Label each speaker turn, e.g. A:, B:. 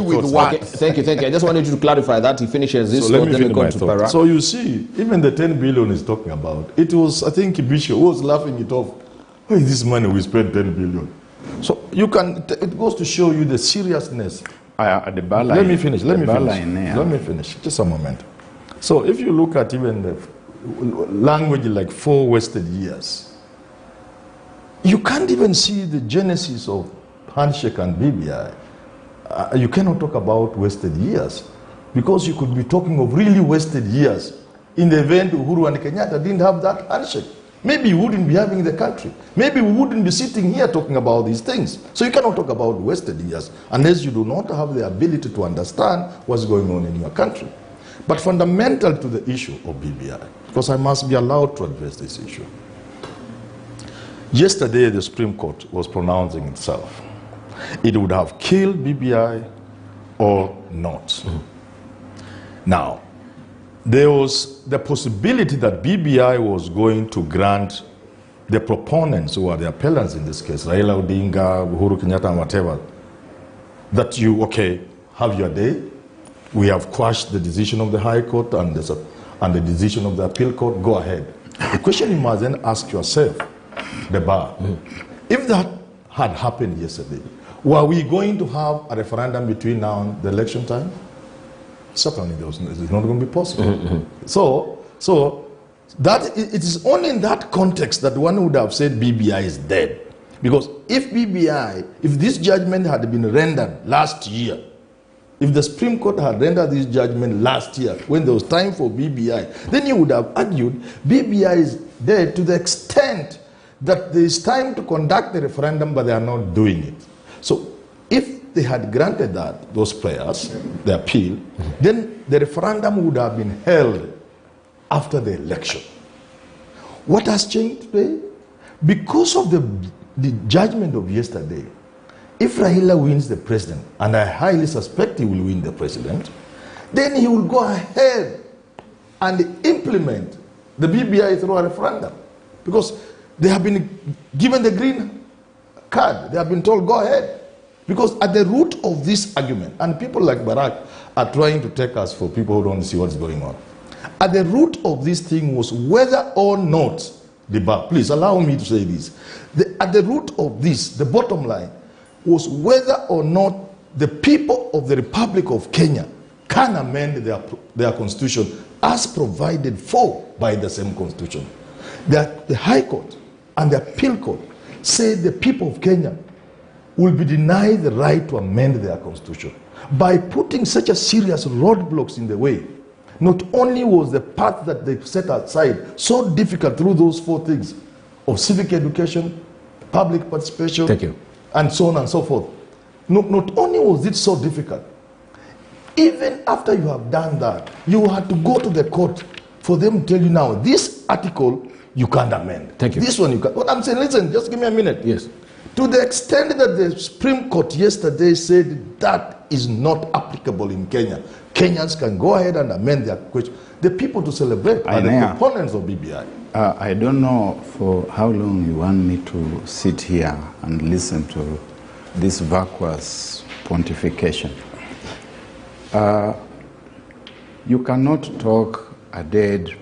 A: with what?
B: Okay, thank you. I just wanted you to clarify that. He finishes this,
A: so let me finish
B: go
A: my
B: to
A: thought.
B: Para.
A: So you see, even the 10 billion he's talking about, it was, I think, Bishop who was laughing it off. Where is this money we spent 10 billion? So you can, it goes to show you the seriousness. Let me finish. Just a moment. So if you look at even the language like 4 wasted years, you can't even see the genesis of handshake and BBI. You cannot talk about wasted years because you could be talking of really wasted years in the event Uhuru and Kenyatta didn't have that handshake. Maybe we wouldn't be having the country. Maybe we wouldn't be sitting here talking about these things. So you cannot talk about wasted years unless you do not have the ability to understand what's going on in your country. But fundamental to the issue of BBI, because I must be allowed to address this issue. Yesterday, the Supreme Court was pronouncing itself. It would have killed BBI or not. Mm-hmm. Now, there was the possibility that BBI was going to grant the proponents, who are the appellants in this case, Raila Odinga, Uhuru Kenyatta, and whatever, that you, okay, have your day. We have quashed the decision of the High Court and the decision of the Appeal Court. Go ahead. The question you must then ask yourself, the bar, if that had happened yesterday, were we going to have a referendum between now and the election time? Certainly, it's not going to be possible. Mm-hmm. So that it is only in that context that one would have said BBI is dead. Because if this judgment had been rendered last year, if the Supreme Court had rendered this judgment last year, when there was time for BBI, then you would have argued BBI is dead to the extent that there is time to conduct the referendum, but they are not doing it. So if they had granted those prayers, the appeal, then the referendum would have been held after the election. What has changed today? Because of the judgment of yesterday, if Raila wins the president, and I highly suspect he will win the president, then he will go ahead and implement the BBI through a referendum. Because they have been given the green card. They have been told, go ahead. Because at the root of this argument, and people like Barack are trying to take us for people who don't see what's going on. At the root of this thing was whether or not the bar, please allow me to say this. At the root of this, the bottom line, was whether or not the people of the Republic of Kenya can amend their constitution as provided for by the same constitution. The High Court and the Appeal Court said the people of Kenya will be denied the right to amend their constitution. By putting such a serious roadblocks in the way, not only was the path that they set aside so difficult through those 4 things of civic education, public participation,
B: thank you,
A: and so on and so forth. Not only was it so difficult, even after you have done that, you had to go to the court for them to tell you now, this article you can't amend.
B: Thank you.
A: This one you can't. What I'm saying, listen, just give me a minute.
B: Yes.
A: To the extent that the Supreme Court yesterday said that is not applicable in Kenya, Kenyans can go ahead and amend their question. The people to celebrate are the proponents of BBI.
C: I don't know for how long you want me to sit here and listen to this vacuous pontification. You cannot talk a dead